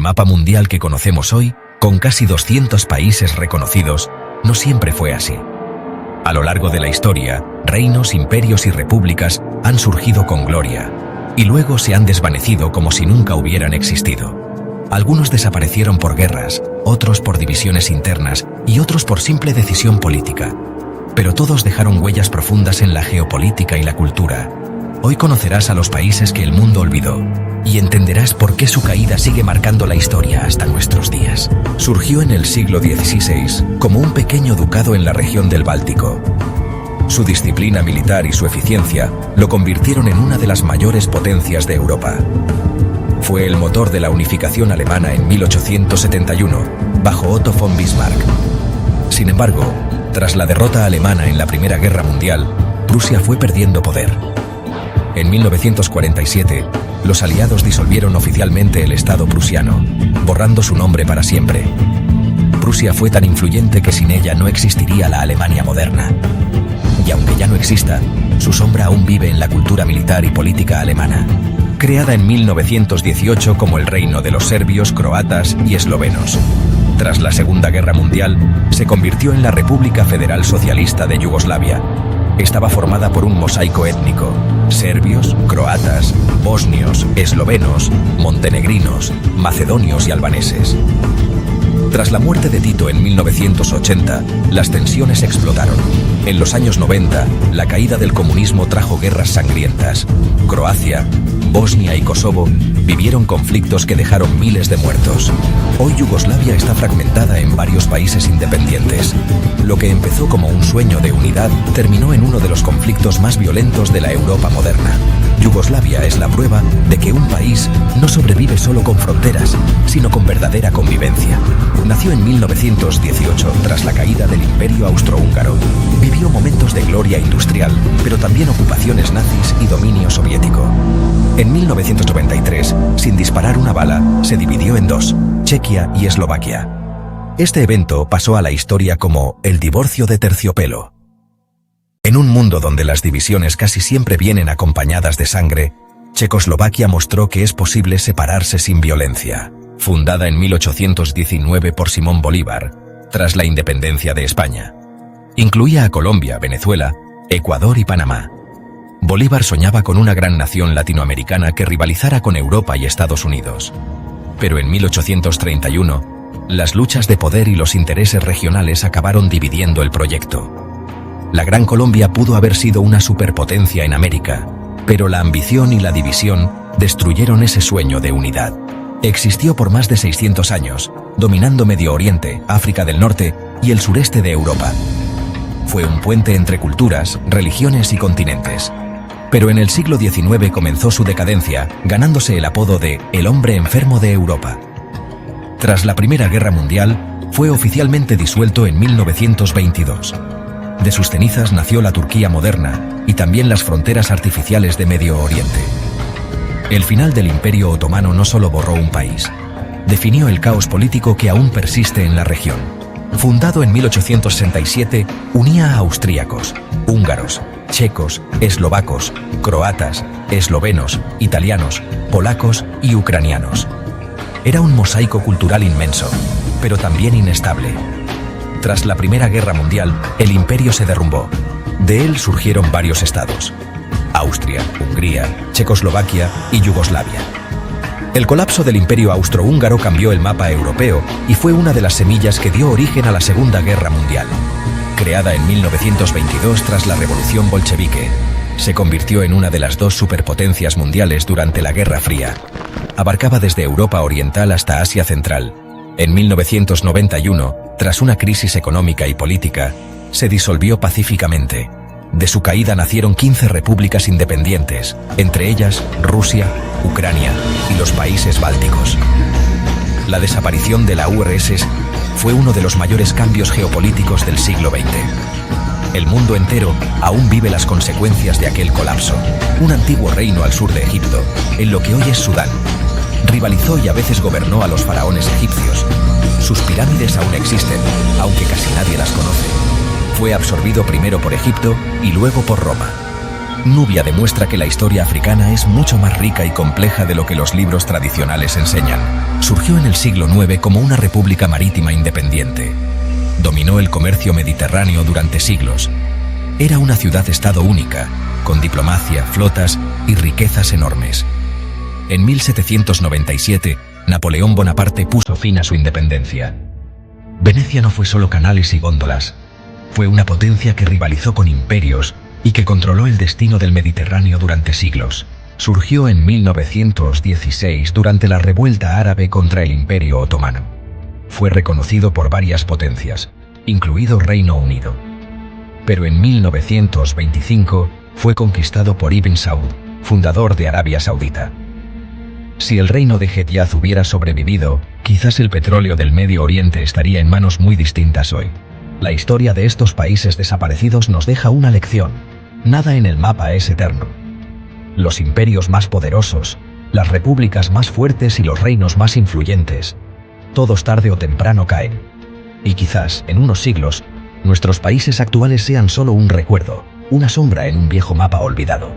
mapa mundial que conocemos hoy, con casi 200 países reconocidos, no siempre fue así. A lo largo de la historia, reinos, imperios y repúblicas han surgido con gloria, y luego se han desvanecido como si nunca hubieran existido. Algunos desaparecieron por guerras, otros por divisiones internas y otros por simple decisión política. Pero todos dejaron huellas profundas en la geopolítica y la cultura. Hoy conocerás a los países que el mundo olvidó y entenderás por qué su caída sigue marcando la historia hasta nuestros días. Surgió en el siglo XVI como un pequeño ducado en la región del Báltico. Su disciplina militar y su eficiencia lo convirtieron en una de las mayores potencias de Europa. Fue el motor de la unificación alemana en 1871, bajo Otto von Bismarck. Sin embargo, tras la derrota alemana en la Primera Guerra Mundial, Prusia fue perdiendo poder. En 1947, los aliados disolvieron oficialmente el Estado prusiano, borrando su nombre para siempre. Prusia fue tan influyente que sin ella no existiría la Alemania moderna. Y aunque ya no exista, su sombra aún vive en la cultura militar y política alemana. Creada en 1918 como el reino de los serbios, croatas y eslovenos. Tras la Segunda Guerra Mundial, se convirtió en la República Federal Socialista de Yugoslavia. Estaba formada por un mosaico étnico: serbios, croatas, bosnios, eslovenos, montenegrinos, macedonios y albaneses. Tras la muerte de Tito en 1980, las tensiones explotaron. En los años 90, la caída del comunismo trajo guerras sangrientas. Croacia, Bosnia y Kosovo vivieron conflictos que dejaron miles de muertos. Hoy Yugoslavia está fragmentada en varios países independientes. Lo que empezó como un sueño de unidad terminó en uno de los conflictos más violentos de la Europa moderna. Yugoslavia es la prueba de que un país no sobrevive solo con fronteras, sino con verdadera convivencia. Nació en 1918 tras la caída del Imperio Austrohúngaro. Vivió momentos de gloria industrial, pero también ocupaciones nazis y dominio soviético. En 1993, sin disparar una bala, se dividió en dos: Chequia y Eslovaquia. Este evento pasó a la historia como el divorcio de terciopelo. En un mundo donde las divisiones casi siempre vienen acompañadas de sangre, Checoslovaquia mostró que es posible separarse sin violencia. Fundada en 1819 por Simón Bolívar, tras la independencia de España. Incluía a Colombia, Venezuela, Ecuador y Panamá. Bolívar soñaba con una gran nación latinoamericana que rivalizara con Europa y Estados Unidos. Pero en 1831, las luchas de poder y los intereses regionales acabaron dividiendo el proyecto. La Gran Colombia pudo haber sido una superpotencia en América, pero la ambición y la división destruyeron ese sueño de unidad. Existió por más de 600 años, dominando Medio Oriente, África del Norte y el sureste de Europa. Fue un puente entre culturas, religiones y continentes. Pero en el siglo XIX comenzó su decadencia, ganándose el apodo de «el hombre enfermo de Europa». Tras la Primera Guerra Mundial, fue oficialmente disuelto en 1922. De sus cenizas nació la Turquía moderna y también las fronteras artificiales de Medio Oriente. El final del Imperio Otomano no solo borró un país, definió el caos político que aún persiste en la región. Fundado en 1867, unía a austríacos, húngaros, checos, eslovacos, croatas, eslovenos, italianos, polacos y ucranianos. Era un mosaico cultural inmenso, pero también inestable. Tras la Primera Guerra Mundial, el imperio se derrumbó. De él surgieron varios estados: Austria, Hungría, Checoslovaquia y Yugoslavia. El colapso del Imperio Austrohúngaro cambió el mapa europeo y fue una de las semillas que dio origen a la Segunda Guerra Mundial. Creada en 1922 tras la Revolución Bolchevique, se convirtió en una de las dos superpotencias mundiales durante la Guerra Fría. Abarcaba desde Europa Oriental hasta Asia Central. En 1991, tras una crisis económica y política, se disolvió pacíficamente. De su caída nacieron 15 repúblicas independientes, entre ellas Rusia, Ucrania y los países bálticos. La desaparición de la URSS fue uno de los mayores cambios geopolíticos del siglo XX. El mundo entero aún vive las consecuencias de aquel colapso. Un antiguo reino al sur de Egipto, en lo que hoy es Sudán, rivalizó y a veces gobernó a los faraones egipcios. Sus pirámides aún existen, aunque casi nadie las conoce. Fue absorbido primero por Egipto y luego por Roma. Nubia demuestra que la historia africana es mucho más rica y compleja de lo que los libros tradicionales enseñan. Surgió en el siglo IX como una república marítima independiente. Dominó el comercio mediterráneo durante siglos. Era una ciudad-estado única, con diplomacia, flotas y riquezas enormes. En 1797, Napoleón Bonaparte puso fin a su independencia. Venecia no fue solo canales y góndolas. Fue una potencia que rivalizó con imperios y que controló el destino del Mediterráneo durante siglos. Surgió en 1916 durante la revuelta árabe contra el Imperio Otomano. Fue reconocido por varias potencias, incluido Reino Unido. Pero en 1925 fue conquistado por Ibn Saud, fundador de Arabia Saudita. Si el reino de Hejaz hubiera sobrevivido, quizás el petróleo del Medio Oriente estaría en manos muy distintas hoy. La historia de estos países desaparecidos nos deja una lección. Nada en el mapa es eterno. Los imperios más poderosos, las repúblicas más fuertes y los reinos más influyentes, todos tarde o temprano caen. Y quizás, en unos siglos, nuestros países actuales sean solo un recuerdo, una sombra en un viejo mapa olvidado.